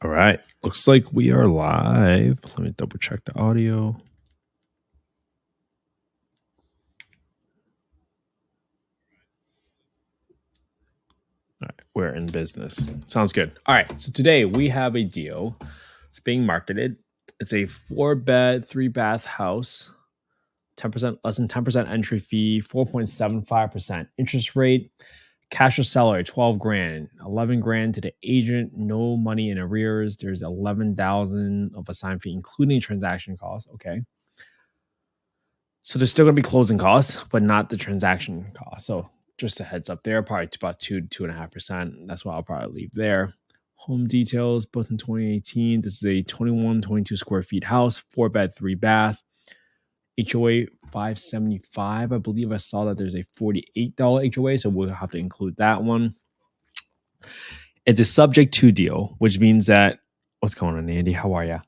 All right. Looks like we are live. Let me double check the audio. All right. We're in business. Sounds good. All right. So today we have a deal. It's being marketed. It's a 4-bed, 3-bath house. 10% less than 10% entry fee, 4.75% interest rate. Cash or seller, 12 grand, 11 grand to the agent, no money in arrears. There's 11,000 of assigned fee, including transaction costs. Okay. So there's still going to be closing costs, but not the transaction cost. So just a heads up there, probably about 2.5%. That's what I'll probably leave there. Home details, built in 2018. This is a 22 square feet house, 4-bed, 3-bath. HOA 575. I believe I saw that there's a $48 HOA, so we'll have to include that one. It's a subject to deal, which means that, what's going on, Andy? How are you?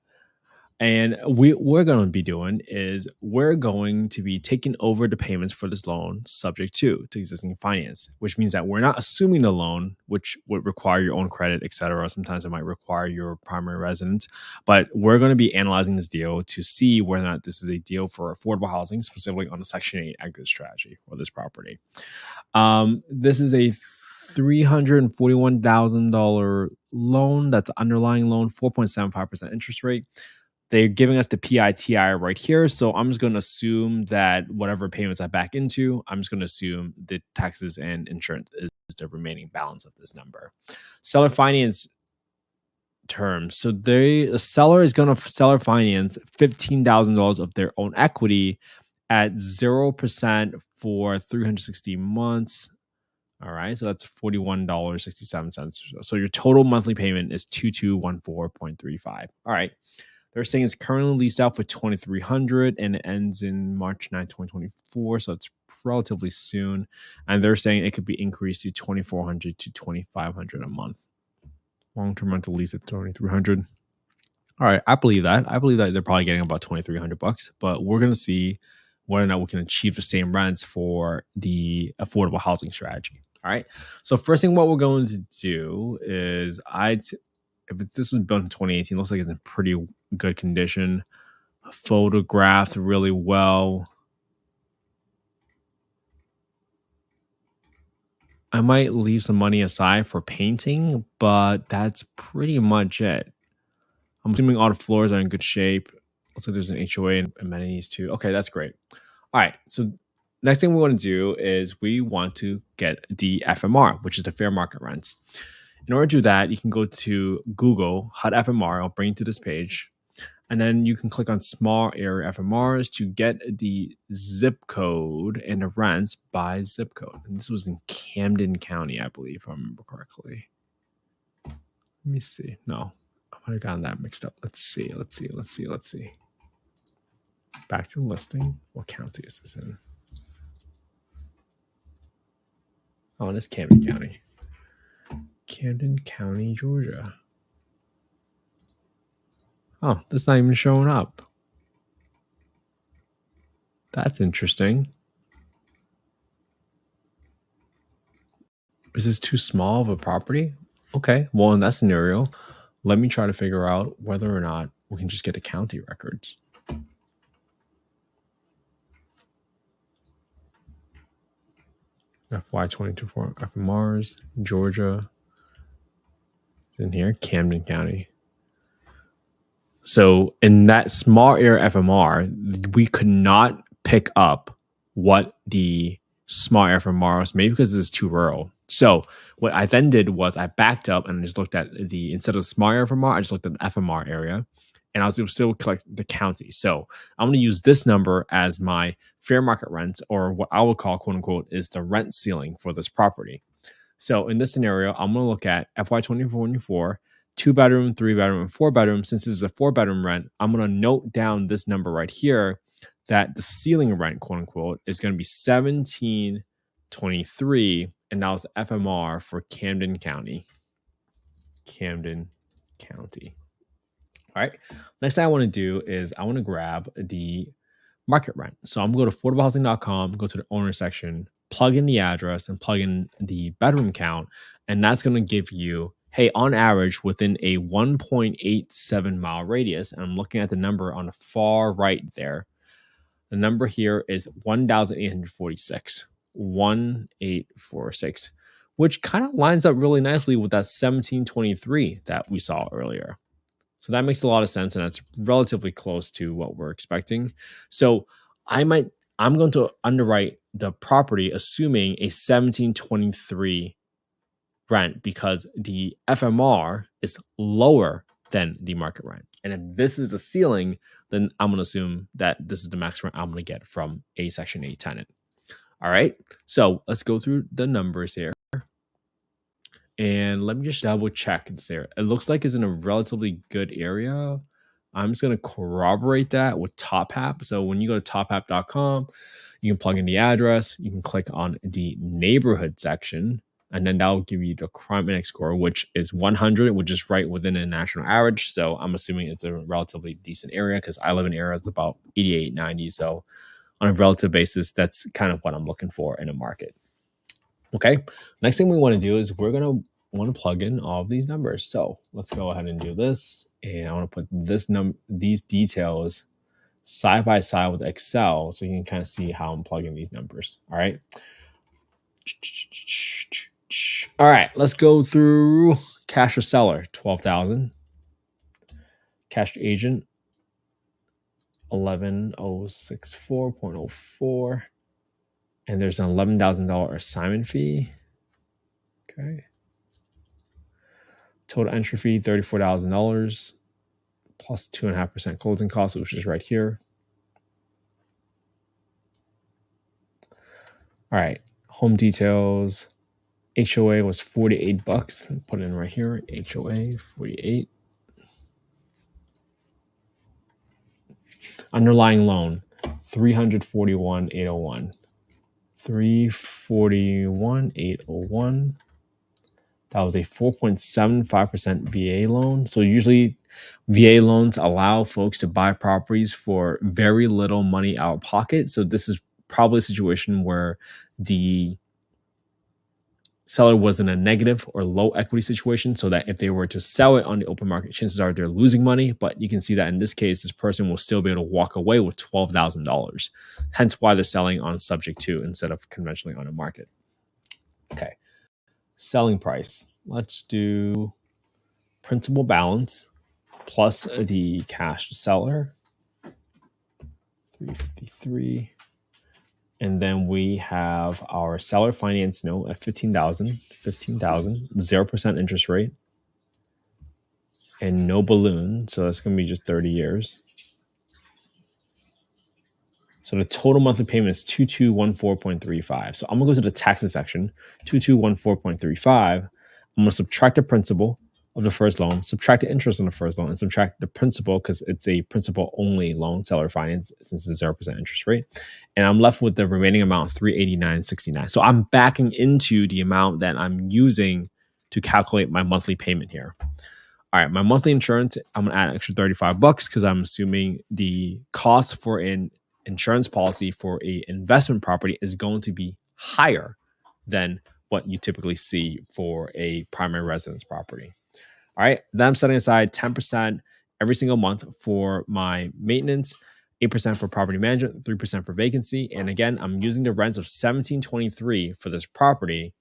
And we're going to be doing is we're going to be taking over the payments for this loan subject to existing finance, which means that we're not assuming the loan, which would require your own credit, et cetera. Sometimes it might require your primary residence, but we're going to be analyzing this deal to see whether or not this is a deal for affordable housing, specifically on the Section 8 exit strategy for this property. This is a $341,000 loan. That's underlying loan, 4.75% interest rate. They're giving us the PITI right here. So I'm just going to assume that whatever payments I back into, I'm just going to assume the taxes and insurance is the remaining balance of this number. Seller finance terms. So the seller is going to seller finance $15,000 of their own equity at 0% for 360 months. All right. So that's $41.67. So your total monthly payment is $2,214.35. All right. They're saying it's currently leased out for $2,300 and it ends in March 9, 2024. So it's relatively soon. And they're saying it could be increased to $2,400 to $2,500 a month. Long-term rental lease at $2,300. All right, I believe that. I believe that they're probably getting about $2,300, but we're going to see whether or not we can achieve the same rents for the affordable housing strategy. All right. So first thing, what we're going to do is if this was built in 2018, looks like it's in pretty good condition, photographed really well. I might leave some money aside for painting, but that's pretty much it. I'm assuming all the floors are in good shape. Looks like there's an HOA and amenities too. Okay, that's great. All right, so next thing we want to do is we want to get the FMR, which is the fair market rents. In order to do that, you can go to Google HUD FMR. I'll bring you to this page. And then you can click on small area FMRs to get the zip code and the rents by zip code. And this was in Camden County, I believe, if I remember correctly. Let me see. No, I might have gotten that mixed up. Let's see. Back to the listing. What county is this in? Oh, and it's Camden County. Camden County, Georgia. Oh, that's not even showing up. That's interesting. Is this too small of a property? Okay, well, in that scenario, let me try to figure out whether or not we can just get the county records. FY22 for FMRs, Georgia. It's in here, Camden County. So in that small area FMR, we could not pick up what the small area FMR was, maybe because this is too rural. So what I then did was I backed up and just looked at instead of the small area FMR, I just looked at the FMR area and I was able to still collect the county. So I'm going to use this number as my fair market rent, or what I would call, quote unquote, is the rent ceiling for this property. So in this scenario, I'm going to look at FY24, 2-bedroom, 3-bedroom, and 4-bedroom. Since this is a 4-bedroom rent, I'm going to note down this number right here that the ceiling rent, quote unquote, is going to be $1,723, and that was the FMR for Camden County. Camden County. All right. Next thing I want to do is I want to grab the market rent. So I'm going to go to affordablehousing.com, go to the owner section, plug in the address, and plug in the bedroom count, and that's going to give you, hey, on average, within a 1.87 mile radius, and I'm looking at the number on the far right there, the number here is 1,846. 1,846, which kind of lines up really nicely with that 1,723 that we saw earlier. So that makes a lot of sense, and that's relatively close to what we're expecting. So I'm going to underwrite the property assuming a 1,723 rent because the FMR is lower than the market rent. And if this is the ceiling, then I'm going to assume that this is the max rent I'm going to get from a Section 8 tenant. All right. So let's go through the numbers here. And let me just double check this area. It looks like it's in a relatively good area. I'm just going to corroborate that with TopHap. So when you go to tophap.com, you can plug in the address. You can click on the neighborhood section, and then that will give you the crime index score, which is 100, which is right within a national average. So I'm assuming it's a relatively decent area because I live in an area that's about 88, 90. So on a relative basis, that's kind of what I'm looking for in a market. Okay. Next thing we want to do is we're going to want to plug in all of these numbers. So let's go ahead and do this. And I want to put these details side by side with Excel so you can kind of see how I'm plugging these numbers. All right. All right. Let's go through cash or seller, 12,000. Cash to agent, 11,064.04. And there's an $11,000 assignment fee. Okay. Total entry fee, $34,000 plus 2.5% closing costs, which is right here. All right. Home details. HOA was $48. Put it in right here. HOA 48. Underlying loan, $341,801. $341,801. That was a 4.75% VA loan. So usually VA loans allow folks to buy properties for very little money out of pocket. So this is probably a situation where the seller was in a negative or low equity situation, so that if they were to sell it on the open market, chances are they're losing money. But you can see that in this case, this person will still be able to walk away with $12,000. Hence why they're selling on subject to instead of conventionally on a market. Okay. Selling price. Let's do principal balance plus the cash to seller, 353. And then we have our seller finance note at $15,000, 0% interest rate, and no balloon. So that's going to be just 30 years. So the total monthly payment is 2214.35. So I'm going to go to the taxes section, 2214.35. I'm going to subtract the principal of the first loan, subtract the interest on the first loan, and subtract the principal because it's a principal only loan, seller finance, since it's 0% interest rate. And I'm left with the remaining amount, $389.69. So I'm backing into the amount that I'm using to calculate my monthly payment here. All right, my monthly insurance, I'm going to add an extra $35 because I'm assuming the cost for an insurance policy for a investment property is going to be higher than what you typically see for a primary residence property. All right, then I'm setting aside 10% every single month for my maintenance, 8% for property management, 3% for vacancy. And again, I'm using the rents of 1723 for this property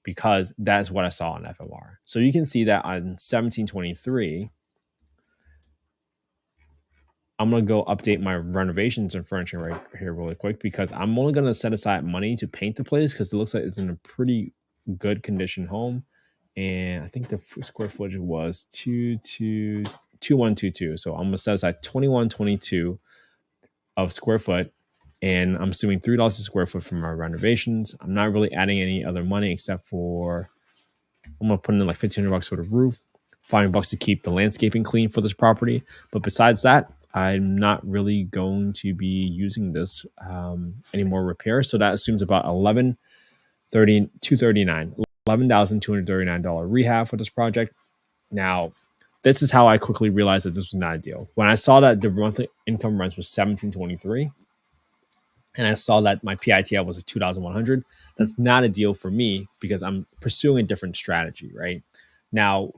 because that's what I saw on FMR. So you can see that on 1723, I'm going to go update my renovations and furnishing right here really quick because I'm only going to set aside money to paint the place because it looks like it's in a pretty good condition home. And I think the square footage was 2122. So I'm going to set aside 2122 of square foot. And I'm assuming $3 a square foot for my renovations. I'm not really adding any other money except for I'm going to put in like $1,500 for the roof, $500 to keep the landscaping clean for this property. But besides that, I'm not really going to be using this any more repairs. So that assumes about $11,239 rehab for this project. Now, this is how I quickly realized that this was not a deal. When I saw that the monthly income rents was $1,723, and I saw that my PITI was $2,100, that's not a deal for me because I'm pursuing a different strategy, right? Now,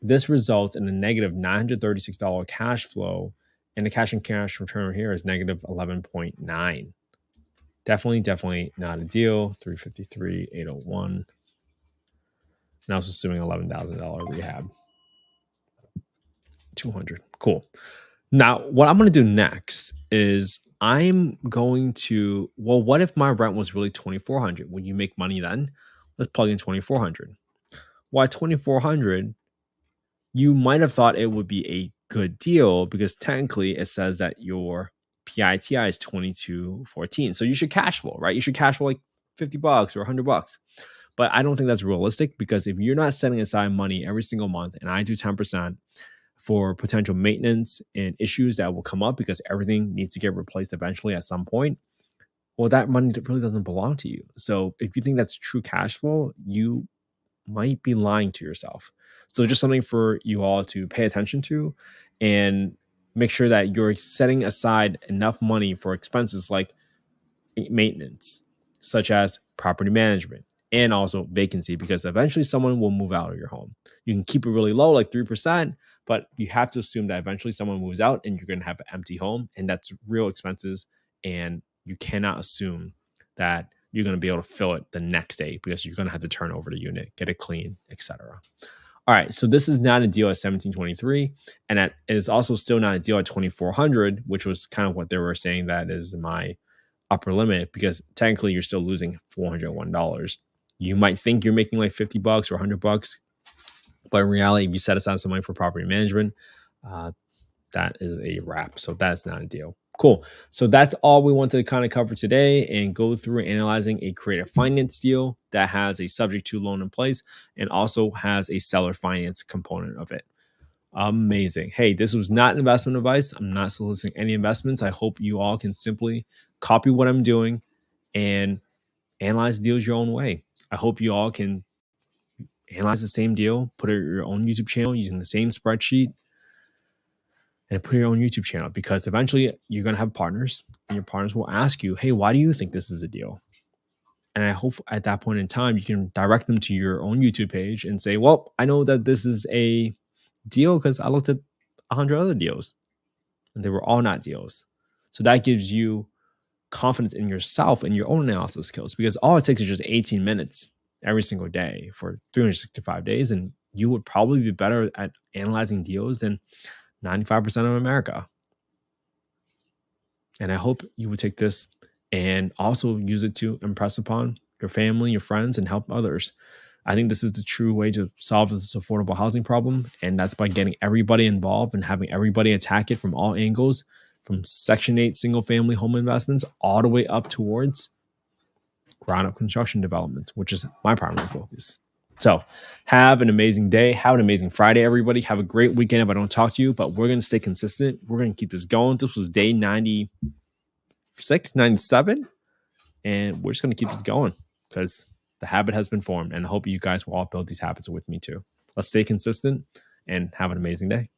this results in a negative $936 cash flow, and the cash and cash return here is negative 11.9. Definitely not a deal. 353, 801. And I was assuming $11,000 rehab. 200. Cool. Now, what I'm going to do next is I'm going to, well, what if my rent was really 2,400? When you make money then, let's plug in 2,400. Why 2,400? You might have thought it would be a good deal because technically it says that your PITI is 2214. So you should cash flow, right? You should cash flow like $50 or $100. But I don't think that's realistic because if you're not setting aside money every single month, and I do 10% for potential maintenance and issues that will come up because everything needs to get replaced eventually at some point, well, that money really doesn't belong to you. So if you think that's true cash flow, you might be lying to yourself. So just something for you all to pay attention to and make sure that you're setting aside enough money for expenses like maintenance, such as property management and also vacancy, because eventually someone will move out of your home. You can keep it really low, like 3%, but you have to assume that eventually someone moves out and you're going to have an empty home, and that's real expenses. And you cannot assume that you're going to be able to fill it the next day because you're going to have to turn over the unit, get it clean, etc. All right, so this is not a deal at 1723, and that is also still not a deal at 2400, which was kind of what they were saying that is my upper limit, because technically you're still losing $401. You might think you're making like $50 or $100, but in reality, if you set aside some money for property management, that is a wrap. So that's not a deal. Cool. So that's all we wanted to kind of cover today and go through analyzing a creative finance deal that has a subject to loan in place and also has a seller finance component of it. Amazing. Hey, this was not investment advice. I'm not soliciting any investments. I hope you all can simply copy what I'm doing and analyze deals your own way. I hope you all can analyze the same deal, put it in your own YouTube channel using the same spreadsheet, and put your own YouTube channel, because eventually you're going to have partners and your partners will ask you, hey, why do you think this is a deal? And I hope at that point in time, you can direct them to your own YouTube page and say, well, I know that this is a deal because I looked at 100 other deals and they were all not deals. So that gives you confidence in yourself and your own analysis skills, because all it takes is just 18 minutes every single day for 365 days. And you would probably be better at analyzing deals than 95% of America. And I hope you would take this and also use it to impress upon your family, your friends, and help others. I think this is the true way to solve this affordable housing problem. And that's by getting everybody involved and having everybody attack it from all angles, from Section 8 single family home investments all the way up towards ground up construction development, which is my primary focus. So have an amazing day. Have an amazing Friday, everybody. Have a great weekend if I don't talk to you, but we're going to stay consistent. We're going to keep this going. This was day 96, 97, and we're just going to keep this going because the habit has been formed, and I hope you guys will all build these habits with me too. Let's stay consistent and have an amazing day.